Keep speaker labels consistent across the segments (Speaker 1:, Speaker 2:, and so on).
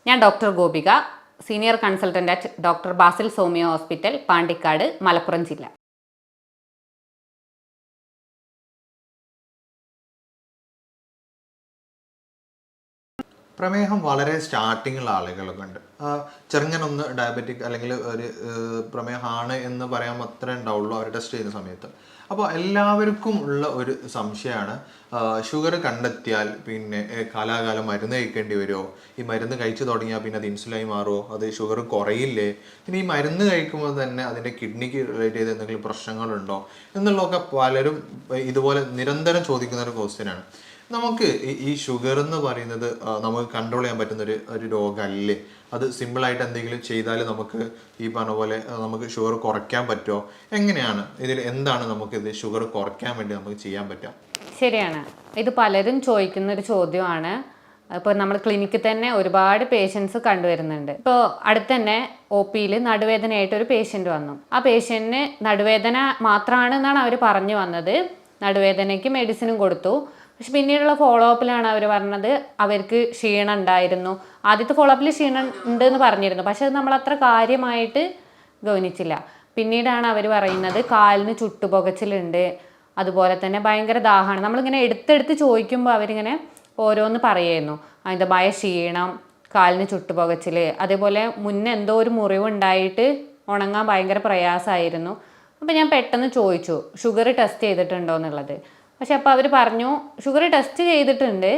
Speaker 1: ഞാൻ doctor Gopika, senior consultant at doctor Basil homoeo hospital, Pandikkad, Malappuram ജില്ല.
Speaker 2: പ്രമേഹം വളരെ സ്റ്റാർട്ടിങ്ങുള്ള ആളുകളൊക്കെ ഉണ്ട്. ചെറുങ്ങനൊന്ന് ഡയബറ്റിക് അല്ലെങ്കിൽ ഒരു പ്രമേഹമാണ് എന്ന് പറയാൻ മാത്രമേ ഉണ്ടാവുള്ളൂ അവർ ടെസ്റ്റ് ചെയ്യുന്ന സമയത്ത്. അപ്പോൾ എല്ലാവർക്കും ഉള്ള ഒരു സംശയമാണ്, ഷുഗർ കണ്ടെത്തിയാൽ പിന്നെ കാലാകാലം മരുന്ന് കഴിക്കേണ്ടി വരുമോ, ഈ മരുന്ന് കഴിച്ചു തുടങ്ങിയാൽ പിന്നെ അത് ഇൻസുലിനായി മാറുമോ, അത് ഷുഗർ കുറയില്ലേ, പിന്നെ ഈ മരുന്ന് കഴിക്കുമ്പോൾ തന്നെ അതിൻ്റെ കിഡ്നിക്ക് റിലേറ്റ് ചെയ്ത് എന്തെങ്കിലും പ്രശ്നങ്ങളുണ്ടോ എന്നുള്ളതൊക്കെ പലരും ഇതുപോലെ നിരന്തരം ചോദിക്കുന്ന ഒരു ക്വസ്റ്റ്യനാണ്. നമുക്ക് ഈ ഷുഗർ എന്ന് പറയുന്നത് നമുക്ക് കൺട്രോൾ ചെയ്യാൻ പറ്റുന്ന ഒരു രോഗമല്ലേ? അത് സിമ്പിളായിട്ട് എന്തെങ്കിലും ചെയ്താൽ നമുക്ക് ഈ പറഞ്ഞ പോലെ നമുക്ക് ഷുഗർ കുറയ്ക്കാൻ പറ്റുമോ? എങ്ങനെയാണ് ഇതിൽ എന്താണ് നമുക്കിത് ഷുഗർ കുറയ്ക്കാൻ വേണ്ടി നമുക്ക് ചെയ്യാൻ പറ്റുക?
Speaker 1: ശരിയാണ്, ഇത് പലരും ചോദിക്കുന്ന ഒരു ചോദ്യമാണ്. ഇപ്പോൾ നമ്മൾ ക്ലിനിക്കിൽ തന്നെ ഒരുപാട് പേഷ്യൻസ് കണ്ടുവരുന്നുണ്ട്. ഇപ്പോൾ അടുത്ത് തന്നെ OP-യിൽ നടുവേദനയായിട്ട് ഒരു പേഷ്യൻ്റ് വന്നു. ആ പേഷ്യൻറ്റിന് നടുവേദന മാത്രമാണെന്നാണ് അവർ പറഞ്ഞു വന്നത്. നടുവേദനയ്ക്ക് മെഡിസിനും കൊടുത്തു. പക്ഷെ പിന്നീടുള്ള ഫോളോ അപ്പിലാണ് അവർ പറഞ്ഞത് അവർക്ക് ക്ഷീണം ഉണ്ടായിരുന്നു. ആദ്യത്തെ ഫോളോ അപ്പിൽ ക്ഷീണം ഉണ്ട് എന്ന് പറഞ്ഞിരുന്നു, പക്ഷെ അത് നമ്മൾ അത്ര കാര്യമായിട്ട് ഗവനിച്ചില്ല. പിന്നീടാണ് അവർ പറയുന്നത് കാലിന് ചുട്ടുപുകച്ചിലുണ്ട്, അതുപോലെ തന്നെ ഭയങ്കര ദാഹമാണ്. നമ്മളിങ്ങനെ എടുത്തെടുത്ത് ചോദിക്കുമ്പോൾ അവരിങ്ങനെ ഓരോന്ന് പറയുന്നു. അമിതമായ ക്ഷീണം, കാലിന് ചുട്ടുപുകച്ചിൽ, അതേപോലെ മുന്നേ എന്തോ ഒരു മുറിവുണ്ടായിട്ട് ഉണങ്ങാൻ ഭയങ്കര പ്രയാസമായിരുന്നു. അപ്പോൾ ഞാൻ പെട്ടെന്ന് ചോദിച്ചു ഷുഗർ ടെസ്റ്റ് ചെയ്തിട്ടുണ്ടോ എന്നുള്ളത്. പക്ഷെ അപ്പോൾ അവർ പറഞ്ഞു ഷുഗർ ടെസ്റ്റ് ചെയ്തിട്ടുണ്ട്,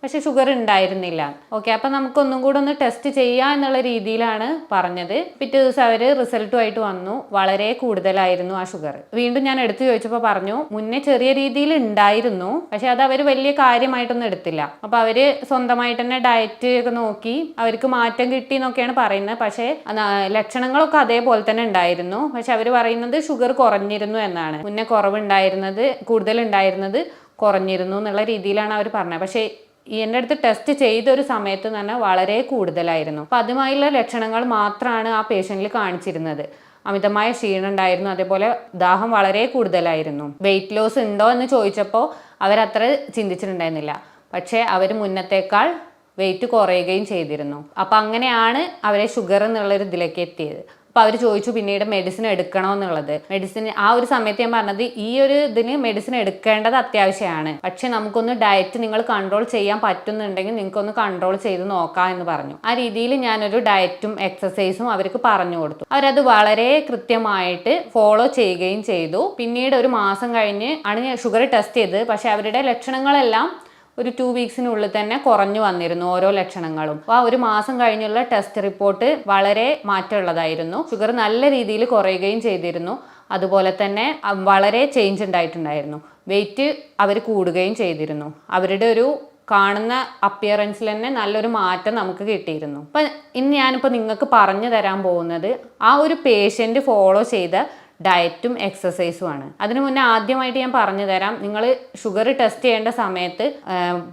Speaker 1: പക്ഷെ ഷുഗർ ഉണ്ടായിരുന്നില്ല. ഓക്കെ, അപ്പം നമുക്കൊന്നും കൂടെ ഒന്ന് ടെസ്റ്റ് ചെയ്യാം എന്നുള്ള രീതിയിലാണ് പറഞ്ഞത്. പിറ്റേ ദിവസം അവർ റിസൾട്ടുമായിട്ട് വന്നു, വളരെ കൂടുതലായിരുന്നു ആ ഷുഗർ. വീണ്ടും ഞാൻ എടുത്തു ചോദിച്ചപ്പോൾ പറഞ്ഞു മുന്നേ ചെറിയ രീതിയിൽ ഉണ്ടായിരുന്നു, പക്ഷെ അത് അവർ വലിയ കാര്യമായിട്ടൊന്നും എടുത്തില്ല. അപ്പോൾ അവർ സ്വന്തമായിട്ട് തന്നെ ഡയറ്റ് ഒക്കെ നോക്കി അവർക്ക് മാറ്റം കിട്ടി എന്നൊക്കെയാണ് പറയുന്നത്. പക്ഷേ ലക്ഷണങ്ങളൊക്കെ അതേപോലെ തന്നെ ഉണ്ടായിരുന്നു. പക്ഷെ അവർ പറയുന്നത് ഷുഗർ കുറഞ്ഞിരുന്നു എന്നാണ്. മുന്നേ കുറവുണ്ടായിരുന്നത് കൂടുതലുണ്ടായിരുന്നത് കുറഞ്ഞിരുന്നു എന്നുള്ള രീതിയിലാണ് അവർ പറഞ്ഞത്. പക്ഷേ എൻ്റെ അടുത്ത് ടെസ്റ്റ് ചെയ്ത ഒരു സമയത്ത് തന്നെ വളരെ കൂടുതലായിരുന്നു. അപ്പം അതുമായുള്ള ലക്ഷണങ്ങൾ മാത്രമാണ് ആ പേഷ്യൻറ്റിൽ കാണിച്ചിരുന്നത്. അമിതമായ ക്ഷീണം ഉണ്ടായിരുന്നു, അതേപോലെ ദാഹം വളരെ കൂടുതലായിരുന്നു. വെയിറ്റ് ലോസ് ഉണ്ടോ എന്ന് ചോദിച്ചപ്പോൾ അവരത്ര ചിന്തിച്ചിട്ടുണ്ടായിരുന്നില്ല. പക്ഷേ അവർ മുന്നത്തേക്കാൾ വെയിറ്റ് കുറയുകയും ചെയ്തിരുന്നു. അപ്പം അങ്ങനെയാണ് അവരെ ഷുഗർ എന്നുള്ളൊരു ഇതിലേക്ക് എത്തിയത്. അപ്പോൾ അവർ ചോദിച്ചു പിന്നീട് മെഡിസിൻ എടുക്കണോ എന്നുള്ളത്. മെഡിസിൻ ആ ഒരു സമയത്ത് ഞാൻ പറഞ്ഞത് ഈ ഒരു ഇതിന് മെഡിസിൻ എടുക്കേണ്ടത് അത്യാവശ്യമാണ്, പക്ഷെ നമുക്കൊന്ന് ഡയറ്റ് നിങ്ങൾ കൺട്രോൾ ചെയ്യാൻ പറ്റുന്നുണ്ടെങ്കിൽ നിങ്ങൾക്കൊന്ന് കൺട്രോൾ ചെയ്ത് നോക്കാം എന്ന് പറഞ്ഞു. ആ രീതിയിൽ ഞാനൊരു ഡയറ്റും എക്സസൈസും അവർക്ക് പറഞ്ഞു കൊടുത്തു. അവരത് വളരെ കൃത്യമായിട്ട് ഫോളോ ചെയ്യുകയും ചെയ്തു. പിന്നീട് ഒരു മാസം കഴിഞ്ഞ് ആണ് ഷുഗർ ടെസ്റ്റ് ചെയ്തത്. പക്ഷെ അവരുടെ ലക്ഷണങ്ങളെല്ലാം ഒരു 2 വീക്സിനുള്ളിൽ തന്നെ കുറഞ്ഞു വന്നിരുന്നു ഓരോ ലക്ഷണങ്ങളും. അപ്പോൾ ആ ഒരു മാസം കഴിഞ്ഞുള്ള ടെസ്റ്റ് റിപ്പോർട്ട് വളരെ മാറ്റമുള്ളതായിരുന്നു. ഷുഗർ നല്ല രീതിയിൽ കുറയുകയും ചെയ്തിരുന്നു, അതുപോലെ തന്നെ വളരെ ചേഞ്ച് ഉണ്ടായിട്ടുണ്ടായിരുന്നു. വെയിറ്റ് അവർ കൂടുകയും ചെയ്തിരുന്നു. അവരുടെ ഒരു കാണുന്ന അപ്പിയറൻസിൽ തന്നെ നല്ലൊരു മാറ്റം നമുക്ക് കിട്ടിയിരുന്നു. അപ്പം ഇന്ന് ഞാനിപ്പോൾ നിങ്ങൾക്ക് പറഞ്ഞു തരാൻ പോകുന്നത് ആ ഒരു പേഷ്യൻ്റ് ഫോളോ ചെയ്ത ഡയറ്റും എക്സസൈസുമാണ്. അതിനു മുന്നേ ആദ്യമായിട്ട് ഞാൻ പറഞ്ഞു തരാം, നിങ്ങൾ ഷുഗർ ടെസ്റ്റ് ചെയ്യേണ്ട സമയത്ത്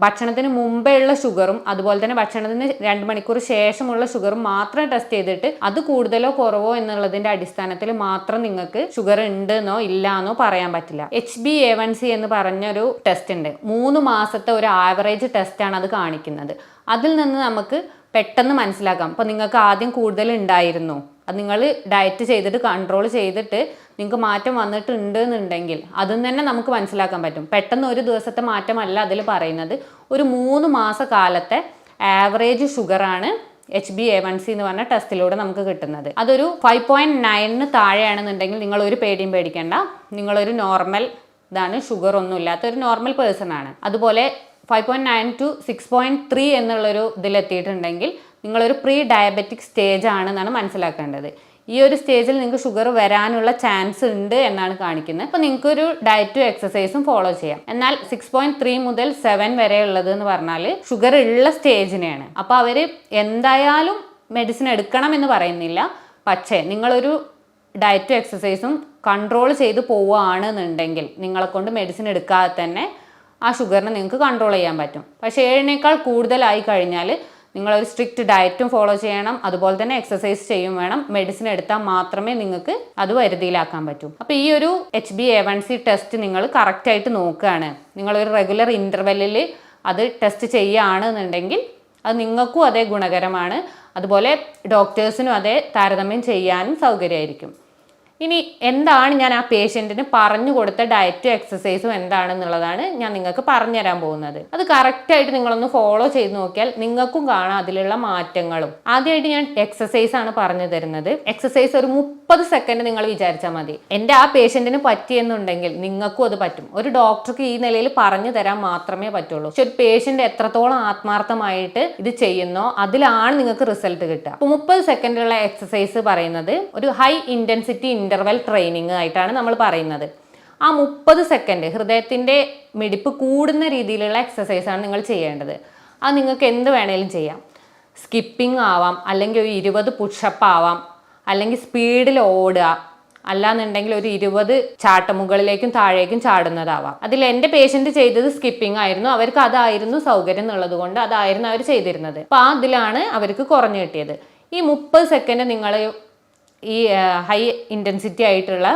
Speaker 1: ഭക്ഷണത്തിന് മുമ്പേ ഉള്ള ഷുഗറും അതുപോലെ തന്നെ ഭക്ഷണത്തിന് 2 മണിക്കൂർ ശേഷമുള്ള ഷുഗറും മാത്രം ടെസ്റ്റ് ചെയ്തിട്ട് അത് കൂടുതലോ കുറവോ എന്നുള്ളതിന്റെ അടിസ്ഥാനത്തിൽ മാത്രം നിങ്ങൾക്ക് ഷുഗർ ഉണ്ടെന്നോ ഇല്ലാന്നോ പറയാൻ പറ്റില്ല. HbA1c എന്ന് പറഞ്ഞൊരു ടെസ്റ്റ് ഉണ്ട്. 3 മാസത്തെ ഒരു ആവറേജ് ടെസ്റ്റാണ് അത് കാണിക്കുന്നത്. അതിൽ നിന്ന് നമുക്ക് പെട്ടെന്ന് മനസ്സിലാക്കാം. അപ്പോൾ നിങ്ങൾക്ക് ആദ്യം കൂടുതൽ ഉണ്ടായിരുന്നു, അത് നിങ്ങൾ ഡയറ്റ് ചെയ്തിട്ട് കൺട്രോൾ ചെയ്തിട്ട് നിങ്ങൾക്ക് മാറ്റം വന്നിട്ടുണ്ട് എന്നുണ്ടെങ്കിൽ അതും തന്നെ നമുക്ക് മനസ്സിലാക്കാൻ പറ്റും. പെട്ടെന്ന് ഒരു ദിവസത്തെ മാറ്റമല്ല അതിൽ പറയുന്നത്, ഒരു 3 മാസ കാലത്തെ ആവറേജ് ഷുഗറാണ് HbA1c എന്ന് പറഞ്ഞ ടെസ്റ്റിലൂടെ നമുക്ക് കിട്ടുന്നത്. അതൊരു 5.9 താഴെയാണെന്നുണ്ടെങ്കിൽ നിങ്ങൾ ഒരു പേടിയും പേടിക്കേണ്ട, നിങ്ങളൊരു നോർമൽ ഇതാണ്, ഷുഗർ ഒന്നും ഇല്ലാത്ത ഒരു നോർമൽ പേഴ്സൺ ആണ്. അതുപോലെ 5.9 to 6.3 എന്നുള്ളൊരു ഇതിലെത്തിയിട്ടുണ്ടെങ്കിൽ നിങ്ങളൊരു പ്രീ ഡയബറ്റിക് സ്റ്റേജ് ആണെന്നാണ് മനസ്സിലാക്കേണ്ടത്. ഈ ഒരു സ്റ്റേജിൽ നിങ്ങൾക്ക് ഷുഗർ വരാനുള്ള ചാൻസ് ഉണ്ട് എന്നാണ് കാണിക്കുന്നത്. അപ്പോൾ നിങ്ങൾക്കൊരു ഡയറ്റും എക്സസൈസും ഫോളോ ചെയ്യാം. എന്നാൽ 6.3 മുതൽ 7 വരെ ഉള്ളത് എന്ന് പറഞ്ഞാൽ ഷുഗർ ഉള്ള സ്റ്റേജിനെയാണ്. അപ്പോൾ അവർ എന്തായാലും മെഡിസിൻ എടുക്കണം എന്ന് പറയുന്നില്ല, പക്ഷേ നിങ്ങളൊരു ഡയറ്റും എക്സസൈസും കൺട്രോൾ ചെയ്ത് പോവുകയാണെന്നുണ്ടെങ്കിൽ നിങ്ങളെ കൊണ്ട് മെഡിസിൻ എടുക്കാതെ തന്നെ ആ ഷുഗറിനെ നിങ്ങൾക്ക് കൺട്രോൾ ചെയ്യാൻ പറ്റും. പക്ഷേ 7നേക്കാൾ കൂടുതലായി കഴിഞ്ഞാൽ നിങ്ങളൊരു സ്ട്രിക്റ്റ് ഡയറ്റും ഫോളോ ചെയ്യണം, അതുപോലെ തന്നെ എക്സസൈസ് ചെയ്യും വേണം. മെഡിസിൻ എടുത്താൽ മാത്രമേ നിങ്ങൾക്ക് അത് വരുതിയിലാക്കാൻ പറ്റൂ. അപ്പോൾ ഈ ഒരു HbA1c ടെസ്റ്റ് നിങ്ങൾ കറക്റ്റായിട്ട് നോക്കുകയാണ്, നിങ്ങളൊരു റെഗുലർ ഇൻ്റർവെല്ലിൽ അത് ടെസ്റ്റ് ചെയ്യുകയാണെന്നുണ്ടെങ്കിൽ അത് നിങ്ങൾക്കും അതേ ഗുണകരമാണ്, അതുപോലെ ഡോക്ടേഴ്സിനും അതേ താരതമ്യം ചെയ്യാനും സൗകര്യമായിരിക്കും. ഇനി എന്താണ് ഞാൻ ആ പേഷ്യൻറ്റിന് പറഞ്ഞു കൊടുത്ത ഡയറ്റും എക്സസൈസും എന്താണെന്നുള്ളതാണ് ഞാൻ നിങ്ങൾക്ക് പറഞ്ഞു തരാൻ പോകുന്നത്. അത് കറക്റ്റായിട്ട് നിങ്ങളൊന്ന് ഫോളോ ചെയ്ത് നോക്കിയാൽ നിങ്ങൾക്കും കാണാം അതിലുള്ള മാറ്റങ്ങളും. ആദ്യമായിട്ട് ഞാൻ എക്സസൈസ് ആണ് പറഞ്ഞു തരുന്നത്. എക്സസൈസ് ഒരു 30 സെക്കൻഡ് നിങ്ങൾ വിചാരിച്ചാൽ മതി. എൻ്റെ ആ പേഷ്യൻറ്റിന് പറ്റിയെന്നുണ്ടെങ്കിൽ നിങ്ങൾക്കും അത് പറ്റും. ഒരു ഡോക്ടർക്ക് ഈ നിലയിൽ പറഞ്ഞു തരാൻ മാത്രമേ പറ്റുള്ളൂ. പക്ഷെ ഒരു പേഷ്യൻ്റ് എത്രത്തോളം ആത്മാർത്ഥമായിട്ട് ഇത് ചെയ്യുന്നോ അതിലാണ് നിങ്ങൾക്ക് റിസൾട്ട് കിട്ടുക. 30 സെക്കൻഡുള്ള എക്സസൈസ് പറയുന്നത് ഒരു ഹൈ ഇൻറ്റൻസിറ്റി ഇന്റർവെൽ ട്രെയിനിങ് ആയിട്ടാണ് നമ്മൾ പറയുന്നത്. ആ 30 സെക്കൻഡ് ഹൃദയത്തിൻ്റെ മിടിപ്പ് കൂടുന്ന രീതിയിലുള്ള എക്സസൈസാണ് നിങ്ങൾ ചെയ്യേണ്ടത്. അത് നിങ്ങൾക്ക് എന്ത് വേണേലും ചെയ്യാം. സ്കിപ്പിംഗ് ആവാം, അല്ലെങ്കിൽ ഒരു 20 പുഷപ്പ് ആവാം, അല്ലെങ്കിൽ സ്പീഡിൽ ഓടുക, അല്ലാന്നുണ്ടെങ്കിൽ ഒരു 20 ചാട്ടമുകളിലേക്കും താഴേക്കും ചാടുന്നതാവാം. അതിൽ എൻ്റെ പേഷ്യൻ്റ് ചെയ്തത് സ്കിപ്പിംഗ് ആയിരുന്നു. അവർക്ക് അതായിരുന്നു സൗകര്യം എന്നുള്ളത് കൊണ്ട് അതായിരുന്നു അവർ ചെയ്തിരുന്നത്. അപ്പോൾ അതിലാണ് അവർക്ക് കുറഞ്ഞു കിട്ടിയത്. ഈ 30 സെക്കൻഡ് നിങ്ങൾ ഈ ഹൈ ഇൻറ്റൻസിറ്റി ആയിട്ടുള്ള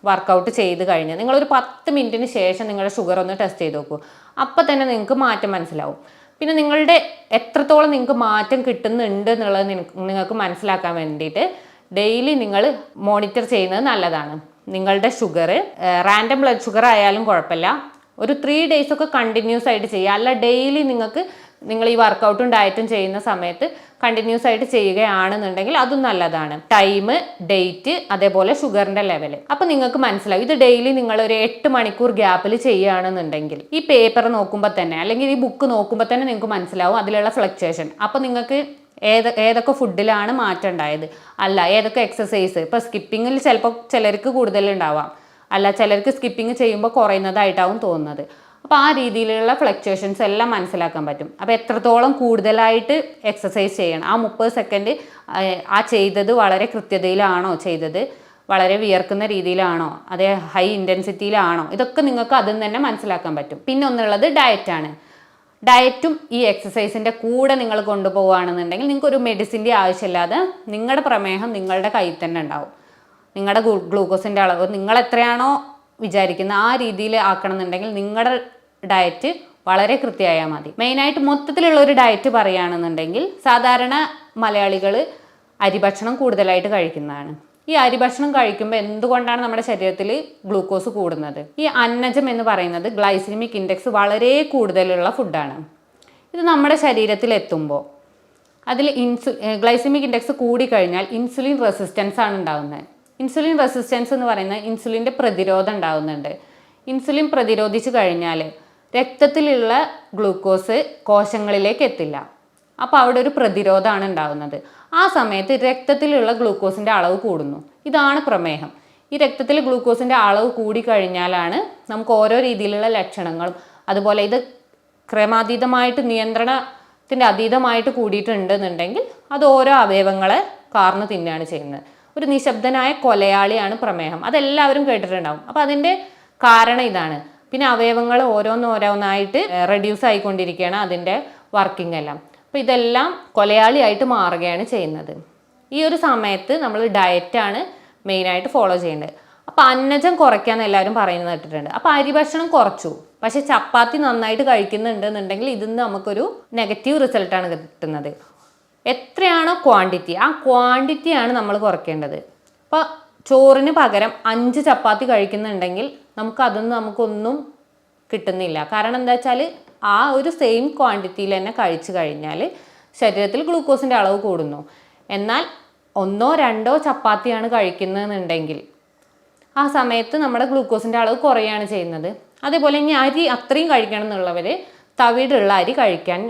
Speaker 1: വർക്കൗട്ട് ചെയ്ത് കഴിഞ്ഞ് നിങ്ങളൊരു 10 മിനിറ്റിന് ശേഷം നിങ്ങളുടെ ഷുഗർ ഒന്ന് ടെസ്റ്റ് ചെയ്ത് നോക്കൂ. അപ്പം തന്നെ നിങ്ങൾക്ക് മാറ്റം മനസ്സിലാവും. പിന്നെ നിങ്ങളുടെ എത്രത്തോളം നിങ്ങൾക്ക് മാറ്റം കിട്ടുന്നുണ്ട് എന്നുള്ളത് നിങ്ങൾക്ക് മനസ്സിലാക്കാൻ വേണ്ടിയിട്ട് ഡെയിലി നിങ്ങൾ മോണിറ്റർ ചെയ്യുന്നത് നല്ലതാണ്. നിങ്ങളുടെ ഷുഗർ റാൻഡം ബ്ലഡ് ഷുഗർ ആയാലും കുഴപ്പമില്ല, ഒരു 3 days ഒക്കെ കണ്ടിന്യൂസ് ആയിട്ട് ചെയ്യുക. അല്ല ഡെയിലി നിങ്ങൾ ഈ വർക്കൗട്ടും ഡയറ്റും ചെയ്യുന്ന സമയത്ത് കണ്ടിന്യൂസ് ആയിട്ട് ചെയ്യുകയാണെന്നുണ്ടെങ്കിൽ അതും നല്ലതാണ്. ടൈം, ഡേറ്റ്, അതേപോലെ ഷുഗറിന്റെ ലെവൽ. അപ്പൊ നിങ്ങൾക്ക് മനസ്സിലാവും ഇത് ഡെയിലി നിങ്ങൾ ഒരു 8 മണിക്കൂർ ഗ്യാപ്പിൽ ചെയ്യുകയാണെന്നുണ്ടെങ്കിൽ ഈ പേപ്പർ നോക്കുമ്പോൾ തന്നെ അല്ലെങ്കിൽ ഈ ബുക്ക് നോക്കുമ്പോൾ തന്നെ നിങ്ങൾക്ക് മനസ്സിലാവും അതിലുള്ള ഫ്ലക്ച്വേഷൻ. അപ്പൊ നിങ്ങൾക്ക് ഏതൊക്കെ ഫുഡിലാണ് മാറ്റം ഉണ്ടായത്, അല്ല ഏതൊക്കെ എക്സസൈസ്. ഇപ്പൊ സ്കിപ്പിങ്ങിൽ ചിലപ്പോൾ ചിലർക്ക് കൂടുതലുണ്ടാവാം, അല്ല ചിലർക്ക് സ്കിപ്പിംഗ് ചെയ്യുമ്പോൾ കുറയുന്നതായിട്ടാവും തോന്നുന്നത്. അപ്പോൾ ആ രീതിയിലുള്ള ഫ്ലക്ച്വേഷൻസ് എല്ലാം മനസ്സിലാക്കാൻ പറ്റും. അപ്പോൾ എത്രത്തോളം കൂടുതലായിട്ട് എക്സസൈസ് ചെയ്യണം, ആ 30 സെക്കൻഡ് ആ ചെയ്തത് വളരെ കൃത്യതയിലാണോ ചെയ്തത്, വളരെ വിയർക്കുന്ന രീതിയിലാണോ, അതേ ഹൈ ഇൻറ്റൻസിറ്റിയിലാണോ, ഇതൊക്കെ നിങ്ങൾക്ക് അതിൽ തന്നെ മനസ്സിലാക്കാൻ പറ്റും. പിന്നെ ഒന്നുള്ളത് ഡയറ്റാണ്. ഡയറ്റും ഈ എക്സസൈസിൻ്റെ കൂടെ നിങ്ങൾ കൊണ്ടുപോവുകയാണെന്നുണ്ടെങ്കിൽ നിങ്ങൾക്ക് ഒരു മെഡിസിൻ്റെ ആവശ്യമില്ലാതെ നിങ്ങളുടെ പ്രമേഹം നിങ്ങളുടെ കയ്യിൽ തന്നെ ഉണ്ടാവും. നിങ്ങളുടെ ഗ്ലൂക്കോസിൻ്റെ അളവ് നിങ്ങൾ എത്രയാണോ വിചാരിക്കുന്നത് ആ രീതിയിൽ ആക്കണമെന്നുണ്ടെങ്കിൽ നിങ്ങളുടെ ഡയറ്റ് വളരെ കൃത്യമായാൽ മതി. മെയിനായിട്ട് മൊത്തത്തിലുള്ള ഒരു ഡയറ്റ് പറയുകയാണെന്നുണ്ടെങ്കിൽ സാധാരണ മലയാളികൾ അരിഭക്ഷണം കൂടുതലായിട്ട് കഴിക്കുന്നതാണ്. ഈ അരിഭക്ഷണം കഴിക്കുമ്പോൾ എന്തുകൊണ്ടാണ് നമ്മുടെ ശരീരത്തിൽ ഗ്ലൂക്കോസ് കൂടുന്നത്? ഈ അന്നജം എന്ന് പറയുന്നത് ഗ്ലൈസിമിക് ഇൻഡെക്സ് വളരെ കൂടുതലുള്ള ഫുഡാണ്. ഇത് നമ്മുടെ ശരീരത്തിൽ എത്തുമ്പോൾ അതിൽ ഗ്ലൈസിമിക് ഇൻഡെക്സ് കൂടിക്കഴിഞ്ഞാൽ ഇൻസുലിൻ റെസിസ്റ്റൻസ് ആണ് ഉണ്ടാകുന്നത്. ഇൻസുലിൻ റെസിസ്റ്റൻസ് എന്ന് പറയുന്നത് ഇൻസുലിൻ്റെ പ്രതിരോധം ഉണ്ടാകുന്നുണ്ട്. ഇൻസുലിൻ പ്രതിരോധിച്ച് കഴിഞ്ഞാൽ രക്തത്തിലുള്ള ഗ്ലൂക്കോസ് കോശങ്ങളിലേക്ക് എത്തില്ല. അപ്പോൾ അവിടെ ഒരു പ്രതിരോധമാണ് ഉണ്ടാകുന്നത്. ആ സമയത്ത് രക്തത്തിലുള്ള ഗ്ലൂക്കോസിൻ്റെ അളവ് കൂടുന്നു. ഇതാണ് പ്രമേഹം. ഈ രക്തത്തിൽ ഗ്ലൂക്കോസിൻ്റെ അളവ് കൂടിക്കഴിഞ്ഞാലാണ് നമുക്ക് ഓരോ രീതിയിലുള്ള ലക്ഷണങ്ങളും, അതുപോലെ ഇത് ക്രമാതീതമായിട്ട് നിയന്ത്രണത്തിൻ്റെ അതീതമായിട്ട് കൂടിയിട്ടുണ്ടെന്നുണ്ടെങ്കിൽ അത് ഓരോ അവയവങ്ങളെ കാർന്ന് തിന്നുകയാണ് ചെയ്യുന്നത്. ഒരു നിശബ്ദനായ കൊലയാളിയാണ് പ്രമേഹം. അതെല്ലാവരും കേട്ടിട്ടുണ്ടാവും. അപ്പോൾ അതിൻ്റെ കാരണം ഇതാണ്. പിന്നെ അവയവങ്ങൾ ഓരോന്നോരോന്നായിട്ട് റെഡ്യൂസ് ആയിക്കൊണ്ടിരിക്കുകയാണ് അതിൻ്റെ വർക്കിംഗ് എല്ലാം. അപ്പോൾ ഇതെല്ലാം കൊലയാളിയായിട്ട് മാറുകയാണ് ചെയ്യുന്നത്. ഈ ഒരു സമയത്ത് നമ്മൾ ഡയറ്റാണ് മെയിനായിട്ട് ഫോളോ ചെയ്യേണ്ടത്. അപ്പോൾ അന്നജം കുറയ്ക്കാമെന്ന് എല്ലാവരും പറയുന്നത് കേട്ടിട്ടുണ്ട്. അപ്പോൾ അരിഭക്ഷണം കുറച്ചു, പക്ഷേ ചപ്പാത്തി നന്നായിട്ട് കഴിക്കുന്നുണ്ടെന്നുണ്ടെങ്കിൽ ഇതിൽ നമുക്കൊരു നെഗറ്റീവ് റിസൾട്ടാണ് കിട്ടുന്നത്. എത്രയാണോ ക്വാണ്ടിറ്റി, ആ ക്വാണ്ടിറ്റിയാണ് നമ്മൾ കുറയ്ക്കേണ്ടത്. അപ്പോൾ ചോറിന് പകരം 5 ചപ്പാത്തി കഴിക്കുന്നുണ്ടെങ്കിൽ നമുക്കൊന്നും കിട്ടുന്നില്ല. കാരണം എന്താ വെച്ചാൽ ആ ഒരു സെയിം ക്വാണ്ടിറ്റിയിൽ തന്നെ കഴിച്ചു കഴിഞ്ഞാൽ ശരീരത്തിൽ ഗ്ലൂക്കോസിൻ്റെ അളവ് കൂടുന്നു. എന്നാൽ 1 or 2 ചപ്പാത്തിയാണ് കഴിക്കുന്നതെന്നുണ്ടെങ്കിൽ ആ സമയത്ത് നമ്മുടെ ഗ്ലൂക്കോസിൻ്റെ അളവ് കുറയുകയാണ് ചെയ്യുന്നത്. അതേപോലെ ഇനി അരി അത്രയും കഴിക്കണം എന്നുള്ളവർ തവിടുള്ള അരി കഴിക്കാൻ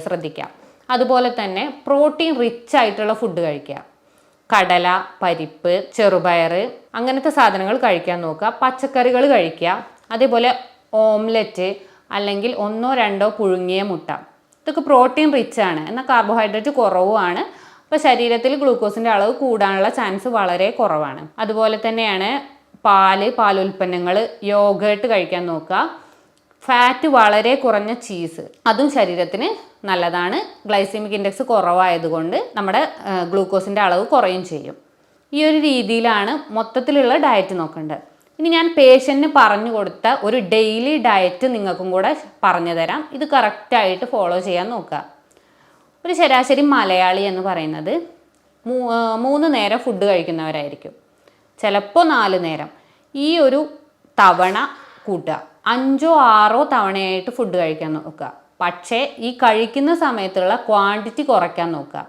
Speaker 1: ശ്രദ്ധിക്കാം. അതുപോലെ തന്നെ പ്രോട്ടീൻ റിച്ച് ആയിട്ടുള്ള ഫുഡ് കഴിക്കുക. കടല, പരിപ്പ്, ചെറുപയർ അങ്ങനത്തെ സാധനങ്ങൾ കഴിക്കാൻ നോക്കുക. പച്ചക്കറികൾ കഴിക്കുക. അതേപോലെ ഓംലെറ്റ് അല്ലെങ്കിൽ 1 or 2 പുഴുങ്ങിയ മുട്ട, ഇതൊക്കെ പ്രോട്ടീൻ റിച്ച് ആണ്, എന്നാൽ കാർബോഹൈഡ്രേറ്റ് കുറവുമാണ്. അപ്പോൾ ശരീരത്തിൽ ഗ്ലൂക്കോസിൻ്റെ അളവ് കൂടാനുള്ള ചാൻസ് വളരെ കുറവാണ്. അതുപോലെ തന്നെയാണ് പാലുൽപ്പന്നങ്ങൾ, യോഗേർട്ട് കഴിക്കാൻ നോക്കുക. ഫാറ്റ് വളരെ കുറഞ്ഞ ചീസ്, അതും ശരീരത്തിന് നല്ലതാണ്. ഗ്ലൈസമിക് ഇൻഡെക്സ് കുറവായതുകൊണ്ട് നമ്മുടെ ഗ്ലൂക്കോസിൻ്റെ അളവ് കുറയും ചെയ്യും. ഈ ഒരു രീതിയിലാണ് മൊത്തത്തിലുള്ള ഡയറ്റ് നോക്കേണ്ടത്. ഇനി ഞാൻ പേഷ്യൻറ്റിന് പറഞ്ഞു കൊടുത്ത ഒരു ഡെയിലി ഡയറ്റ് നിങ്ങൾക്കും കൂടെ പറഞ്ഞു തരാം. ഇത് കറക്റ്റായിട്ട് ഫോളോ ചെയ്യാൻ നോക്കുക. ഒരു ശരാശരി മലയാളി എന്ന് പറയുന്നത് 3 നേരം ഫുഡ് കഴിക്കുന്നവരായിരിക്കും, ചിലപ്പോൾ 4 നേരം. ഈ ഒരു തവണ കൂട്ടുക, 5ഓ 6ഓ തവണയായിട്ട് ഫുഡ് കഴിക്കാൻ നോക്കുക. പക്ഷേ ഈ കഴിക്കുന്ന സമയത്തുള്ള ക്വാണ്ടിറ്റി കുറയ്ക്കാൻ നോക്കുക.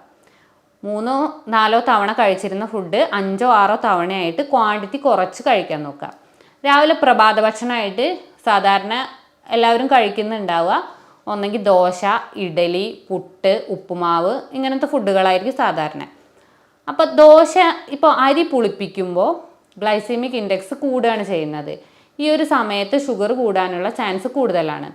Speaker 1: 3ഓ 4ഓ തവണ കഴിച്ചിരുന്ന ഫുഡ് 5ഓ 6ഓ തവണയായിട്ട് ക്വാണ്ടിറ്റി കുറച്ച് കഴിക്കാൻ നോക്കുക. രാവിലെ പ്രഭാത ഭക്ഷണമായിട്ട് സാധാരണ എല്ലാവരും കഴിക്കുന്നുണ്ടാവുക ഒന്നെങ്കിൽ ദോശ, ഇഡലി, പുട്ട്, ഉപ്പുമാവ്, ഇങ്ങനത്തെ ഫുഡുകളായിരിക്കും സാധാരണ. അപ്പോൾ ദോശ ഇപ്പോൾ അരി പുളിപ്പിക്കുമ്പോൾ ഗ്ലൈസീമിക് ഇൻഡെക്സ് കൂടുകയാണ് ചെയ്യുന്നത്. ഈ ഒരു സമയത്ത് ഷുഗർ കൂടാനുള്ള ചാൻസ് കൂടുതലാണ്.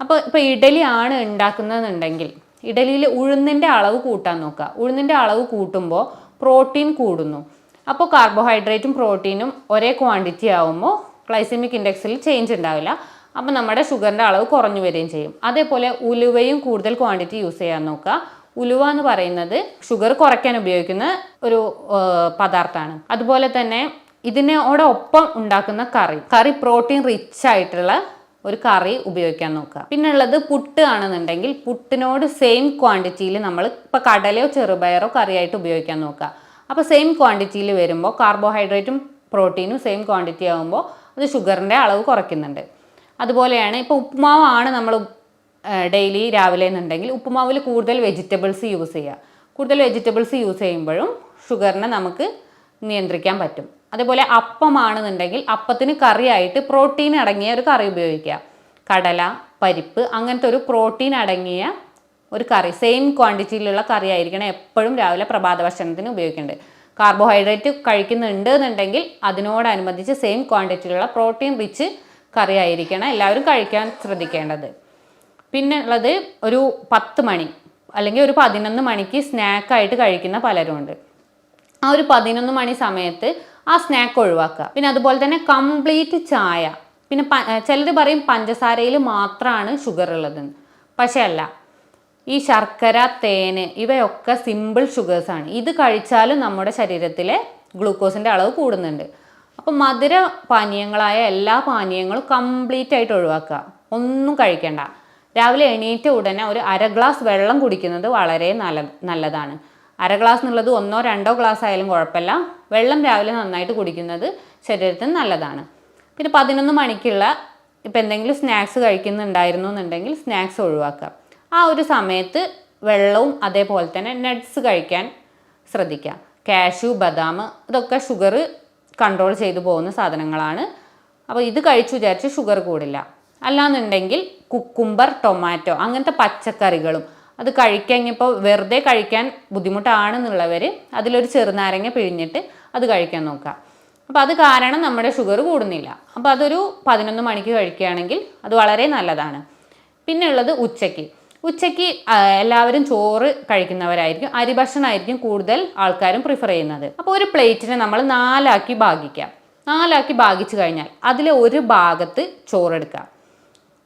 Speaker 1: അപ്പോൾ ഇപ്പോൾ ഇഡലി ആണ് ഉണ്ടാക്കുന്നതെന്നുണ്ടെങ്കിൽ ഇഡലിയിൽ ഉഴുന്നിൻ്റെ അളവ് കൂട്ടാൻ നോക്കുക. ഉഴുന്നിൻ്റെ അളവ് കൂട്ടുമ്പോൾ പ്രോട്ടീൻ കൂടുന്നു. അപ്പോൾ കാർബോഹൈഡ്രേറ്റും പ്രോട്ടീനും ഒരേ ക്വാണ്ടിറ്റി ആകുമ്പോൾ ഗ്ലൈസീമിക് ഇൻഡെക്സിൽ ചേഞ്ച് ഉണ്ടാവില്ല. അപ്പോൾ നമ്മുടെ ഷുഗറിൻ്റെ അളവ് കുറഞ്ഞു വരികയും ചെയ്യും. അതേപോലെ ഉലുവയും കൂടുതൽ ക്വാണ്ടിറ്റി യൂസ് ചെയ്യാൻ നോക്കുക. ഉലുവ എന്ന് പറയുന്നത് ഷുഗർ കുറയ്ക്കാൻ ഉപയോഗിക്കുന്ന ഒരു പദാർത്ഥമാണ്. അതുപോലെ തന്നെ ഇതിനോടൊപ്പം ഉണ്ടാക്കുന്ന കറി പ്രോട്ടീൻ റിച്ച് ആയിട്ടുള്ള ഒരു കറി ഉപയോഗിക്കാൻ നോക്കുക. പിന്നെ ഉള്ളത് പുട്ട് ആണെന്നുണ്ടെങ്കിൽ പുട്ടിനോട് സെയിം ക്വാണ്ടിറ്റിയിൽ നമ്മൾ ഇപ്പോൾ കടലയോ ചെറുപയറോ കറിയായിട്ട് ഉപയോഗിക്കാൻ നോക്കുക. അപ്പോൾ സെയിം ക്വാണ്ടിറ്റിയിൽ വരുമ്പോൾ കാർബോഹൈഡ്രേറ്റും പ്രോട്ടീനും സെയിം ക്വാണ്ടിറ്റി ആകുമ്പോൾ അത് ഷുഗറിൻ്റെ അളവ് കുറയ്ക്കുന്നുണ്ട്. അതുപോലെയാണ് ഇപ്പോൾ ഉപ്പുമാവാണ് നമ്മൾ ഡെയിലി രാവിലെ എന്നുണ്ടെങ്കിൽ ഉപ്പുമാവിൽ കൂടുതൽ വെജിറ്റബിൾസ് യൂസ് ചെയ്യുക. കൂടുതൽ വെജിറ്റബിൾസ് യൂസ് ചെയ്യുമ്പോഴും ഷുഗറിനെ നമുക്ക് നിയന്ത്രിക്കാൻ പറ്റും. അതേപോലെ അപ്പമാണെന്നുണ്ടെങ്കിൽ അപ്പത്തിന് കറിയായിട്ട് പ്രോട്ടീൻ അടങ്ങിയ ഒരു കറി ഉപയോഗിക്കുക. കടല, പരിപ്പ്, അങ്ങനത്തെ ഒരു പ്രോട്ടീൻ അടങ്ങിയ ഒരു കറി സെയിം ക്വാണ്ടിറ്റിയിലുള്ള കറി ആയിരിക്കണം എപ്പോഴും രാവിലെ പ്രഭാത ഭക്ഷണത്തിന് ഉപയോഗിക്കേണ്ടത്. കാർബോഹൈഡ്രേറ്റ് കഴിക്കുന്നുണ്ട് എന്നുണ്ടെങ്കിൽ അതിനോടനുബന്ധിച്ച് സെയിം ക്വാണ്ടിറ്റിയിലുള്ള പ്രോട്ടീൻ റിച്ച് കറി ആയിരിക്കണം എല്ലാവരും കഴിക്കാൻ ശ്രദ്ധിക്കേണ്ടത്. പിന്നെ ഉള്ളത് ഒരു 10 മണി അല്ലെങ്കിൽ ഒരു 11 മണിക്ക് സ്നാക്കായിട്ട് കഴിക്കുന്ന പലരുമുണ്ട്. ആ ഒരു 11 മണി സമയത്ത് ആ സ്നാക്ക് ഒഴിവാക്കുക. പിന്നെ അതുപോലെ തന്നെ കംപ്ലീറ്റ് ചായ. പിന്നെ ചിലർ പറയും പഞ്ചസാരയിൽ മാത്രമാണ് ഷുഗർ ഉള്ളതെന്ന്. പക്ഷേ അല്ല, ഈ ശർക്കര, തേന് ഇവയൊക്കെ സിമ്പിൾ ഷുഗേഴ്സാണ്. ഇത് കഴിച്ചാലും നമ്മുടെ ശരീരത്തിലെ ഗ്ലൂക്കോസിൻ്റെ അളവ് കൂടുന്നുണ്ട്. അപ്പം മധുര പാനീയങ്ങളായ എല്ലാ പാനീയങ്ങളും കംപ്ലീറ്റ് ആയിട്ട് ഒഴിവാക്കുക. ഒന്നും കഴിക്കേണ്ട. രാവിലെ എണീറ്റ ഉടനെ ഒരു 1/2 ഗ്ലാസ് വെള്ളം കുടിക്കുന്നത് വളരെ നല്ലതാണ്. 1/2 ഗ്ലാസ് എന്നുള്ളത് 1ഓ 2ഓ ഗ്ലാസ് ആയാലും കുഴപ്പമില്ല. വെള്ളം രാവിലെ നന്നായിട്ട് കുടിക്കുന്നത് ശരീരത്തിന് നല്ലതാണ്. പിന്നെ 11 മണിക്കുള്ള ഇപ്പം എന്തെങ്കിലും സ്നാക്സ് കഴിക്കുന്നുണ്ടായിരുന്നു എന്നുണ്ടെങ്കിൽ സ്നാക്സ് ഒഴിവാക്കുക. ആ ഒരു സമയത്ത് വെള്ളവും അതേപോലെ തന്നെ നട്ട്സ് കഴിക്കാൻ ശ്രദ്ധിക്കുക. കാഷ്യൂ, ബദാം ഇതൊക്കെ ഷുഗർ കൺട്രോൾ ചെയ്തു പോകുന്ന സാധനങ്ങളാണ്. അപ്പോൾ ഇത് കഴിച്ചു വിചാരിച്ച് ഷുഗർ കൂടില്ല. അല്ലാന്നുണ്ടെങ്കിൽ കുക്കുംബർ, ടൊമാറ്റോ അങ്ങനത്തെ പച്ചക്കറികളും അത് കഴിക്കാൻ ഇപ്പോൾ വെറുതെ കഴിക്കാൻ ബുദ്ധിമുട്ടാണെന്നുള്ളവർ അതിലൊരു ചെറുനാരങ്ങ പിഴിഞ്ഞിട്ട് അത് കഴിക്കാൻ നോക്കുക. അപ്പോൾ അത് കാരണം നമ്മുടെ ഷുഗർ കൂടുന്നില്ല. അപ്പോൾ അതൊരു 11 മണിക്ക് കഴിക്കുകയാണെങ്കിൽ അത് വളരെ നല്ലതാണ്. പിന്നെ ഉള്ളത് ഉച്ചയ്ക്ക് എല്ലാവരും ചോറ് കഴിക്കുന്നവരായിരിക്കും. അരിഭക്ഷണമായിരിക്കും കൂടുതൽ ആൾക്കാരും പ്രിഫർ ചെയ്യുന്നത്. അപ്പോൾ ഒരു പ്ലേറ്റിനെ നമ്മൾ 4 ആക്കി ഭാഗിക്കാം. 4 ആക്കി ഭാഗിച്ചു കഴിഞ്ഞാൽ അതിലെ ഒരു ഭാഗത്ത് ചോറെടുക്കുക.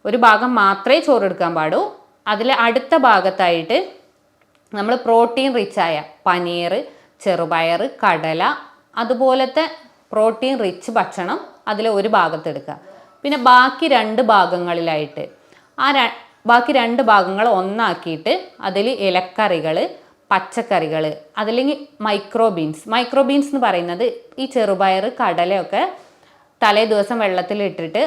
Speaker 1: ഒരു ഭാഗം മാത്രമേ ചോറെടുക്കാൻ പാടൂ. അതിലെ അടുത്ത ഭാഗത്തായിട്ട് നമ്മൾ പ്രോട്ടീൻ റിച്ചായ പനീർ, ചെറുപയർ, കടല അതുപോലത്തെ പ്രോട്ടീൻ റിച്ച് ഭക്ഷണം അതിലെ ഒരു ഭാഗത്തെടുക്കുക. പിന്നെ ബാക്കി 2 ഭാഗങ്ങളിലായിട്ട് ബാക്കി 2 ഭാഗങ്ങൾ ഒന്നാക്കിയിട്ട് അതിൽ ഇലക്കറികൾ, പച്ചക്കറികൾ, അതല്ലെങ്കിൽ മൈക്രോ ബീൻസ് എന്ന് പറയുന്നത് ഈ ചെറുപയർ, കടലയൊക്കെ തലേ ദിവസം വെള്ളത്തിലിട്ടിട്ട്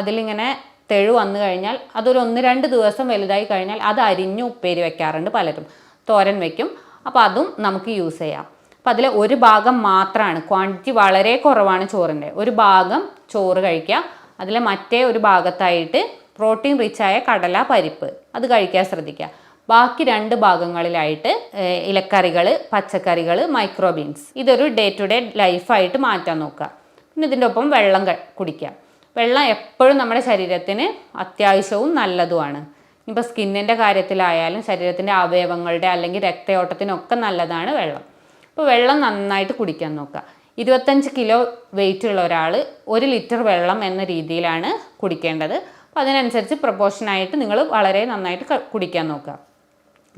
Speaker 1: അതിലിങ്ങനെ തെഴു വന്നു കഴിഞ്ഞാൽ അതൊരു 1-2 ദിവസം വലുതായി കഴിഞ്ഞാൽ അത് അരിഞ്ഞ് ഉപ്പേരി വെക്കാറുണ്ട് പലരും, തോരൻ വെക്കും. അപ്പോൾ അതും നമുക്ക് യൂസ് ചെയ്യാം. അപ്പം അതിലെ ഒരു ഭാഗം മാത്രമാണ്, ക്വാണ്ടിറ്റി വളരെ കുറവാണ് ചോറിൻ്റെ. ഒരു ഭാഗം ചോറ് കഴിക്കുക. അതിലെ മറ്റേ ഒരു ഭാഗത്തായിട്ട് പ്രോട്ടീൻ റിച്ചായ കടല, പരിപ്പ് അത് കഴിക്കാൻ ശ്രദ്ധിക്കുക. ബാക്കി 2 ഭാഗങ്ങളിലായിട്ട് ഇലക്കറികൾ, പച്ചക്കറികൾ, മൈക്രോ ബീൻസ് ഇതൊരു ഡേ ടു ഡേ ലൈഫായിട്ട് മാറ്റാൻ നോക്കുക. പിന്നെ ഇതിൻ്റെ ഒപ്പം വെള്ളം കുടിക്കുക. വെള്ളം എപ്പോഴും നമ്മുടെ ശരീരത്തിന് അത്യാവശ്യവും നല്ലതുമാണ്. ഇപ്പോൾ സ്കിന്നിൻ്റെ കാര്യത്തിലായാലും ശരീരത്തിൻ്റെ അവയവങ്ങളുടെ അല്ലെങ്കിൽ രക്തയോട്ടത്തിനൊക്കെ നല്ലതാണ് വെള്ളം. അപ്പോൾ വെള്ളം നന്നായിട്ട് കുടിക്കാൻ നോക്കുക. 25 കിലോ വെയിറ്റ് ഉള്ള ഒരാൾ 1 ലിറ്റർ വെള്ളം എന്ന രീതിയിലാണ് കുടിക്കേണ്ടത്. അപ്പോൾ അതിനനുസരിച്ച് പ്രൊപ്പോർഷനായിട്ട് നിങ്ങൾ വളരെ നന്നായിട്ട് കുടിക്കാൻ നോക്കുക.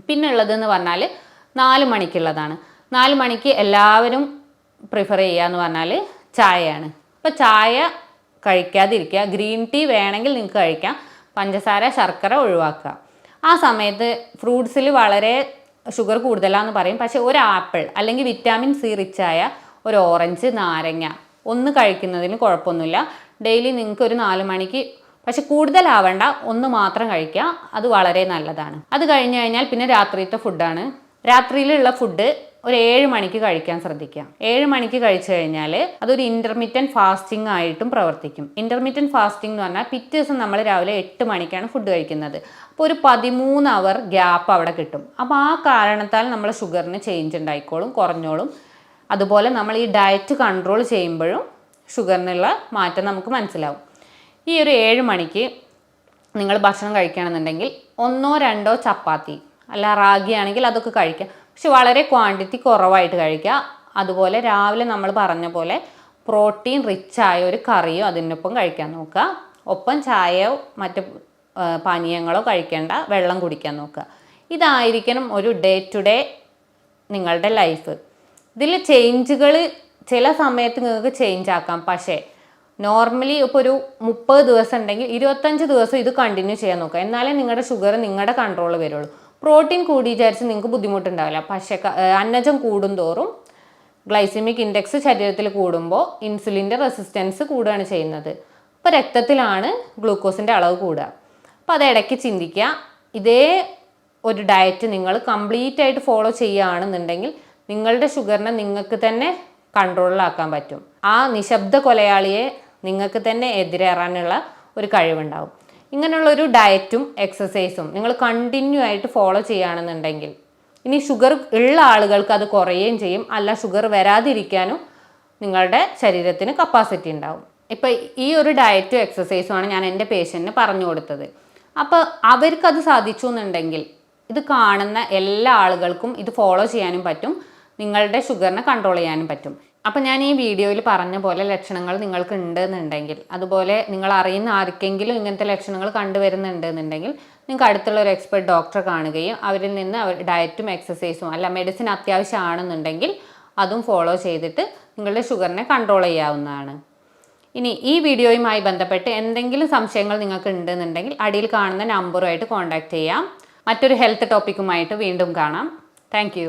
Speaker 1: പിന്നെ ഉള്ളതെന്ന് പറഞ്ഞാൽ 4 മണിക്കുള്ളതാണ്. 4 മണിക്ക് എല്ലാവരും പ്രിഫർ ചെയ്യുക എന്ന് പറഞ്ഞാൽ ചായയാണ്. അപ്പോൾ ചായ കഴിക്കാതിരിക്കുക. ഗ്രീൻ ടീ വേണമെങ്കിൽ നിങ്ങൾക്ക് കഴിക്കാം. പഞ്ചസാര, ശർക്കര ഒഴിവാക്കുക. ആ സമയത്ത് ഫ്രൂട്ട്സിൽ വളരെ ഷുഗർ കൂടുതലാന്ന് പറയും. പക്ഷേ ഒരു ആപ്പിൾ അല്ലെങ്കിൽ വിറ്റാമിൻ സി റിച്ചായ ഒരു ഓറഞ്ച്, നാരങ്ങ ഒന്ന് കഴിക്കുന്നതിന് കുഴപ്പമൊന്നുമില്ല. ഡെയിലി നിങ്ങൾക്ക് ഒരു 4 മണിക്ക്, പക്ഷെ കൂടുതലാവണ്ട, ഒന്ന് മാത്രം കഴിക്കുക, അത് വളരെ നല്ലതാണ്. അത് കഴിഞ്ഞ് കഴിഞ്ഞാൽ പിന്നെ രാത്രിയിലത്തെ ഫുഡാണ്. രാത്രിയിലുള്ള ഫുഡ് ഒരു 7 മണിക്ക് കഴിക്കാൻ ശ്രദ്ധിക്കുക. 7 മണിക്ക് കഴിച്ചു കഴിഞ്ഞാൽ അതൊരു ഇൻ്റർമീഡിയറ്റ് ഫാസ്റ്റിംഗ് ആയിട്ടും പ്രവർത്തിക്കും. ഇൻ്റർമീഡിയറ്റ് ഫാസ്റ്റിംഗ് എന്ന് പറഞ്ഞാൽ പിറ്റേ ദിവസം നമ്മൾ രാവിലെ 8 മണിക്കാണ് ഫുഡ് കഴിക്കുന്നത്. അപ്പോൾ ഒരു 13 അവർ ഗ്യാപ്പ് അവിടെ കിട്ടും. അപ്പോൾ ആ കാരണത്താൽ നമ്മൾ ഷുഗറിന് ചേഞ്ച് ഉണ്ടായിക്കോളും, കുറഞ്ഞോളും. അതുപോലെ നമ്മൾ ഈ ഡയറ്റ് കൺട്രോൾ ചെയ്യുമ്പോഴും ഷുഗറിനുള്ള മാറ്റം നമുക്ക് മനസ്സിലാവും. ഈ ഒരു 7 മണിക്ക് നിങ്ങൾ ഭക്ഷണം കഴിക്കുകയാണെന്നുണ്ടെങ്കിൽ 1-2 ചപ്പാത്തി, അല്ല റാഗി ആണെങ്കിൽ അതൊക്കെ കഴിക്കുക, പക്ഷെ വളരെ ക്വാണ്ടിറ്റി കുറവായിട്ട് കഴിക്കുക. അതുപോലെ രാവിലെ നമ്മൾ പറഞ്ഞ പോലെ പ്രോട്ടീൻ റിച്ചായ ഒരു കറിയോ അതിനൊപ്പം കഴിക്കാൻ നോക്കുക. ഒപ്പം ചായയോ മറ്റ് പാനീയങ്ങളോ കഴിക്കേണ്ട, വെള്ളം കുടിക്കാൻ നോക്കുക. ഇതായിരിക്കണം ഒരു ഡേ ടു ഡേ നിങ്ങളുടെ ലൈഫ്. ഇതിൽ ചേഞ്ചുകൾ ചില സമയത്ത് നിങ്ങൾക്ക് ചേഞ്ച് ആക്കാം. പക്ഷേ നോർമലി ഇപ്പോൾ ഒരു 30 ദിവസം ഉണ്ടെങ്കിൽ 25 ദിവസം ഇത് കണ്ടിന്യൂ ചെയ്യാൻ നോക്കുക. എന്നാലേ നിങ്ങളുടെ ഷുഗർ നിങ്ങളുടെ കൺട്രോൾ വരുള്ളൂ. പ്രോട്ടീൻ കൂടി വിചാരിച്ച് നിങ്ങൾക്ക് ബുദ്ധിമുട്ടുണ്ടാവില്ല. പക്ഷേ അന്നജം കൂടും തോറും ഗ്ലൈസിമിക് ഇൻഡെക്സ് ശരീരത്തിൽ കൂടുമ്പോൾ ഇൻസുലിൻ്റെ റെസിസ്റ്റൻസ് കൂടുകയാണ് ചെയ്യുന്നത്. അപ്പോൾ രക്തത്തിലാണ് ഗ്ലൂക്കോസിൻ്റെ അളവ് കൂടുക. അപ്പോൾ അത് ഇടയ്ക്ക് ചിന്തിക്കുക. ഇതേ ഒരു ഡയറ്റ് നിങ്ങൾ കംപ്ലീറ്റ് ആയിട്ട് ഫോളോ ചെയ്യുകയാണെന്നുണ്ടെങ്കിൽ നിങ്ങളുടെ ഷുഗറിനെ നിങ്ങൾക്ക് തന്നെ കൺട്രോളിലാക്കാൻ പറ്റും. ആ നിശബ്ദ കൊലയാളിയെ നിങ്ങൾക്ക് തന്നെ എതിരേറാനുള്ള ഒരു കഴിവുണ്ടാവും. ഇങ്ങനെയുള്ളൊരു ഡയറ്റും എക്സസൈസും നിങ്ങൾ കണ്ടിന്യൂ ആയിട്ട് ഫോളോ ചെയ്യുകയാണെന്നുണ്ടെങ്കിൽ, ഇനി ഷുഗർ ഉള്ള ആളുകൾക്ക് അത് കുറയുകയും ചെയ്യും, അല്ല ഷുഗർ വരാതിരിക്കാനും നിങ്ങളുടെ ശരീരത്തിന് കപ്പാസിറ്റി ഉണ്ടാവും. ഇപ്പോൾ ഈ ഒരു ഡയറ്റും എക്സസൈസുമാണ് ഞാൻ എൻ്റെ പേഷ്യൻറ്റിന് പറഞ്ഞു കൊടുത്തത്. അപ്പോൾ അവർക്കത് സാധിച്ചു എന്നുണ്ടെങ്കിൽ ഇത് കാണുന്ന എല്ലാ ആളുകൾക്കും ഇത് ഫോളോ ചെയ്യാനും പറ്റും, നിങ്ങളുടെ ഷുഗറിനെ കൺട്രോൾ ചെയ്യാനും പറ്റും. അപ്പം ഞാൻ ഈ വീഡിയോയിൽ പറഞ്ഞ പോലെ ലക്ഷണങ്ങൾ നിങ്ങൾക്ക് ഉണ്ടെന്നുണ്ടെങ്കിൽ, അതുപോലെ നിങ്ങൾ അറിയുന്ന ആർക്കെങ്കിലും ഇങ്ങനത്തെ ലക്ഷണങ്ങൾ കണ്ടുവരുന്നുണ്ടെന്നുണ്ടെങ്കിൽ നിങ്ങൾക്ക് അടുത്തുള്ള ഒരു എക്സ്പെർട്ട് ഡോക്ടറെ കാണുകയും അവരിൽ നിന്ന് ഡയറ്റും എക്സസൈസും അല്ല മെഡിസിൻ അത്യാവശ്യമാണെന്നുണ്ടെങ്കിൽ അതും ഫോളോ ചെയ്തിട്ട് നിങ്ങളുടെ ഷുഗറിനെ കൺട്രോൾ ചെയ്യാവുന്നതാണ്. ഇനി ഈ വീഡിയോയുമായി ബന്ധപ്പെട്ട് എന്തെങ്കിലും സംശയങ്ങൾ നിങ്ങൾക്ക് ഉണ്ടെന്നുണ്ടെങ്കിൽ അടിയിൽ കാണുന്ന നമ്പറുമായിട്ട് കോൺടാക്റ്റ് ചെയ്യാം. മറ്റൊരു ഹെൽത്ത് ടോപ്പിക്കുമായിട്ട് വീണ്ടും കാണാം. താങ്ക്